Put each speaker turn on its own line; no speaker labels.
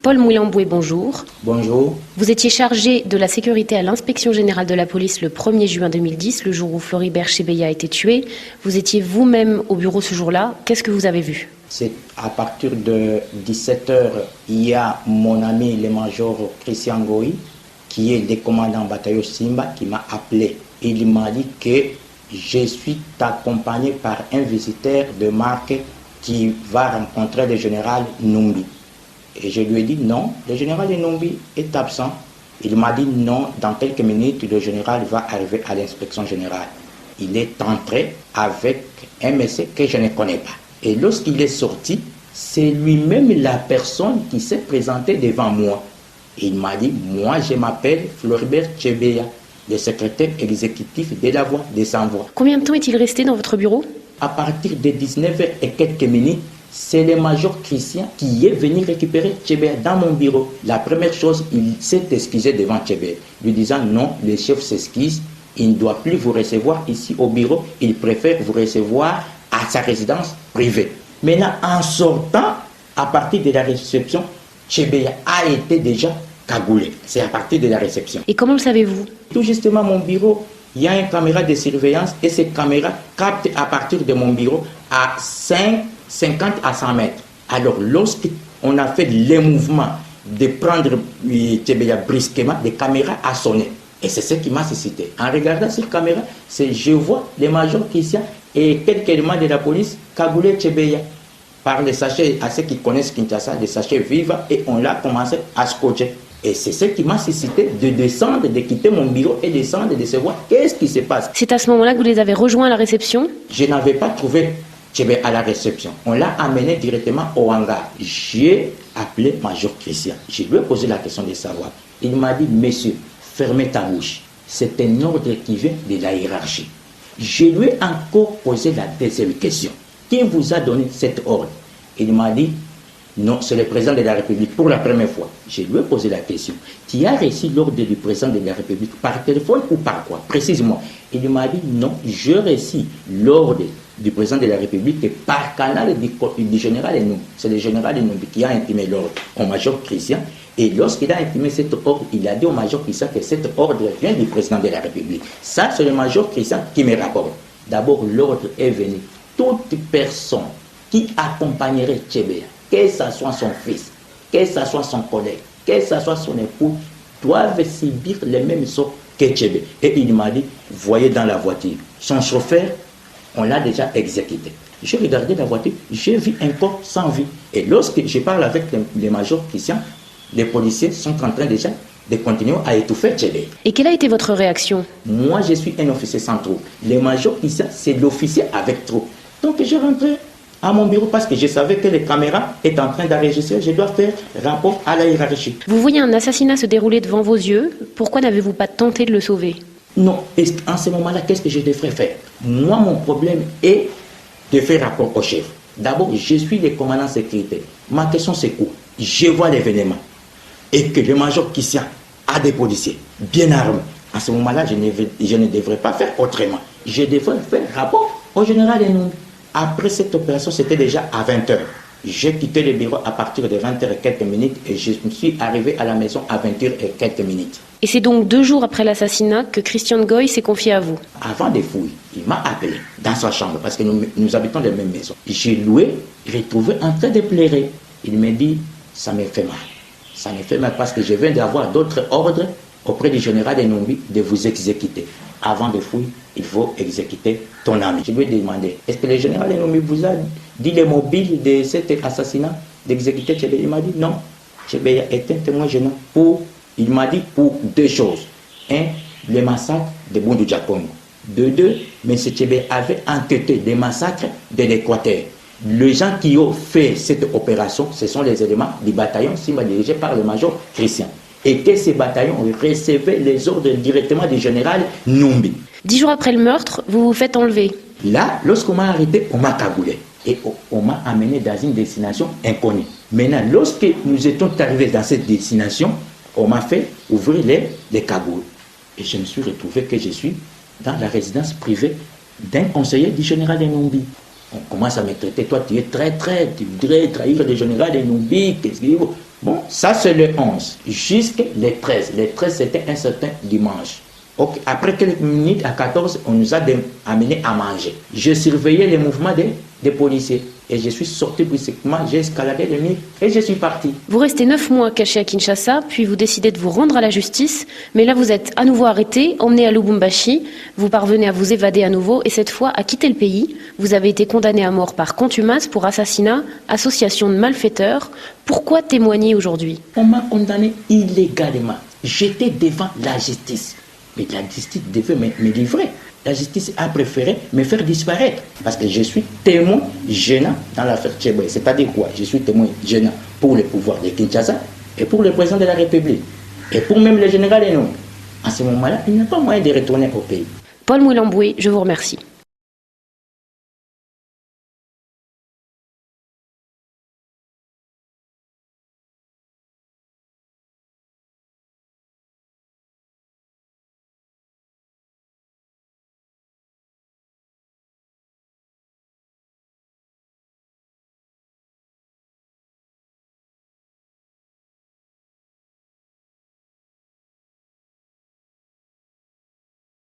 Paul Moulamboué, bonjour.
Bonjour.
Vous étiez chargé de la sécurité à l'inspection générale de la police le 1er juin 2010, le jour où Floribert Chebeya a été tué. Vous étiez vous-même au bureau ce jour-là. Qu'est-ce que vous avez vu?
C'est à partir de 17h, il y a mon ami le major Christian Goy, qui est le commandant bataillon Simba, qui m'a appelé. Il m'a dit que je suis accompagné par un visiteur de marque qui va rencontrer le général Numbi. Et je lui ai dit non, le général Numbi est absent. Il m'a dit non, dans quelques minutes, le général va arriver à l'inspection générale. Il est entré avec un monsieur que je ne connais pas. Et lorsqu'il est sorti, c'est lui-même la personne qui s'est présentée devant moi. Il m'a dit, moi je m'appelle Floribert Chebeya, le secrétaire exécutif de la Voix des Sans-Voix.
Combien de temps est-il resté dans votre bureau?
À partir de 19h et quelques minutes, c'est le major Christian qui est venu récupérer Chebeya dans mon bureau. La première chose, il s'est excusé devant Chebeya, lui disant non, le chef s'excuse, il ne doit plus vous recevoir ici au bureau, il préfère vous recevoir à sa résidence privée. Maintenant, en sortant, à partir de la réception, Chebeya a été déjà cagoulé. C'est à partir de la réception.
Et comment le savez-vous?
Tout justement, mon bureau, il y a une caméra de surveillance et cette caméra capte à partir de mon bureau à 50 à 100 mètres. Alors, lorsqu'on a fait les mouvements de prendre Chebeya brusquement, les caméras a sonné. Et c'est ce qui m'a suscité. En regardant cette caméra, je vois le major Christian et quelques éléments de la police cagoulé Chebeya par les sachets, à ceux qui connaissent Kinshasa, des sachets vivants, et on l'a commencé à scotcher. Et c'est ce qui m'a suscité de descendre, de quitter mon bureau et descendre, de savoir qu'est-ce qui se passe.
C'est à ce moment-là que vous les avez rejoints à la réception?
Je n'avais pas trouvé Chebeya à la réception. On l'a amené directement au hangar. J'ai appelé major Christian. Je lui ai posé la question de savoir. Il m'a dit, monsieur, fermez ta bouche. C'est un ordre qui vient de la hiérarchie. Je lui ai encore posé la deuxième question. Qui vous a donné cet ordre? Il m'a dit, non, c'est le président de la République pour la première fois. Je lui ai posé la question. Tu as reçu l'ordre du président de la République par téléphone ou par quoi? Précisément. Il m'a dit, non, j'ai reçu l'ordre du président de la République par canal du général Enum. C'est le général Enum qui a intimé l'ordre au major Christian. Et lorsqu'il a intimé cet ordre, il a dit au major Christian que cet ordre vient du président de la République. Ça, c'est le major Christian qui me rapporte. D'abord, l'ordre est venu. Toute personne qui accompagnerait Chebeya, que ce soit son fils, que ce soit son collègue, que ce soit son époux, doivent subir les mêmes sorts que Chebeya. Et il m'a dit, voyez dans la voiture, son chauffeur, on l'a déjà exécuté. J'ai regardé la voiture, j'ai vu un corps sans vie. Et lorsque je parle avec les majors Christian, les policiers sont en train déjà de continuer à étouffer Chebeya.
Et quelle a été votre réaction?
Moi, je suis un officier sans troupe. Le major Christian, c'est l'officier avec troupe. Donc, je rentrais à mon bureau parce que je savais que les caméras étaient en train d'enregistrer. Je dois faire rapport à la hiérarchie.
Vous voyez un assassinat se dérouler devant vos yeux. Pourquoi n'avez-vous pas tenté de le sauver?
Non. En ce moment-là, qu'est-ce que je devrais faire? Moi, mon problème est de faire rapport au chef. D'abord, je suis le commandant sécurité. Ma question, c'est quoi? Je vois l'événement et que le major Christian a des policiers bien armés. À ce moment-là, je ne devrais pas faire autrement. Je devrais faire rapport au général Enum. Après cette opération, c'était déjà à 20h. J'ai quitté le bureau à partir de 20h et quelques minutes et je me suis arrivé à la maison à 20h et quelques minutes.
Et c'est donc 2 jours après l'assassinat que Christian Goy s'est confié à vous?
Avant des fouilles, il m'a appelé dans sa chambre parce que nous habitons dans la même maison. J'ai loué, retrouvé en train de pleurer. Il m'a dit, ça me fait mal. Ça me fait mal parce que je viens d'avoir d'autres ordres auprès du général Enumbi de vous exécuter. Avant de fouiller, il faut exécuter ton ami. Je lui ai demandé, est-ce que le général Enumbi vous a dit le mobile de cet assassinat, d'exécuter Chebeya? Il m'a dit non. Chebeya est un témoin gênant il m'a dit pour 2 choses. 1, le massacre de Bundu Diakongo. De 2, M. Chebeya avait enquêté des massacres de l'Équateur. Les gens qui ont fait cette opération, ce sont les éléments du bataillon Simba dirigé par le major Christian. Et que ces bataillons recevaient les ordres directement du général Numbi.
10 jours après le meurtre, vous vous faites enlever.
Là, lorsqu'on m'a arrêté, on m'a cagoulé. Et on m'a amené dans une destination inconnue. Maintenant, lorsque nous étions arrivés dans cette destination, on m'a fait ouvrir les cagoules. Et je me suis retrouvé que je suis dans la résidence privée d'un conseiller du général Enumbi. On commence à me traiter, toi tu es très, tu voudrais trahir le général Enumbi, qu'est-ce qu'il faut? Bon, ça c'est le 11, jusqu'à les 13. Les 13, c'était un certain dimanche. Okay. Après quelques minutes, à 14, on nous a amenés à manger. Je surveillais les mouvements des policiers. Et je suis sorti brusquement, j'ai escaladé le mur et je suis parti.
Vous restez 9 mois caché à Kinshasa, puis vous décidez de vous rendre à la justice. Mais là, vous êtes à nouveau arrêté, emmené à Lubumbashi. Vous parvenez à vous évader à nouveau et cette fois à quitter le pays. Vous avez été condamné à mort par contumace pour assassinat, association de malfaiteurs. Pourquoi témoigner aujourd'hui?
On m'a condamné illégalement. J'étais devant la justice. Mais la justice devait me livrer. La justice a préféré me faire disparaître parce que je suis témoin gênant dans l'affaire Tchébé. C'est-à-dire quoi? Je suis témoin gênant pour le pouvoir de Kinshasa et pour le président de la République et pour même le général Eno. À ce moment-là, il n'y a pas moyen de retourner au pays.
Paul Mouilamboué, je vous remercie.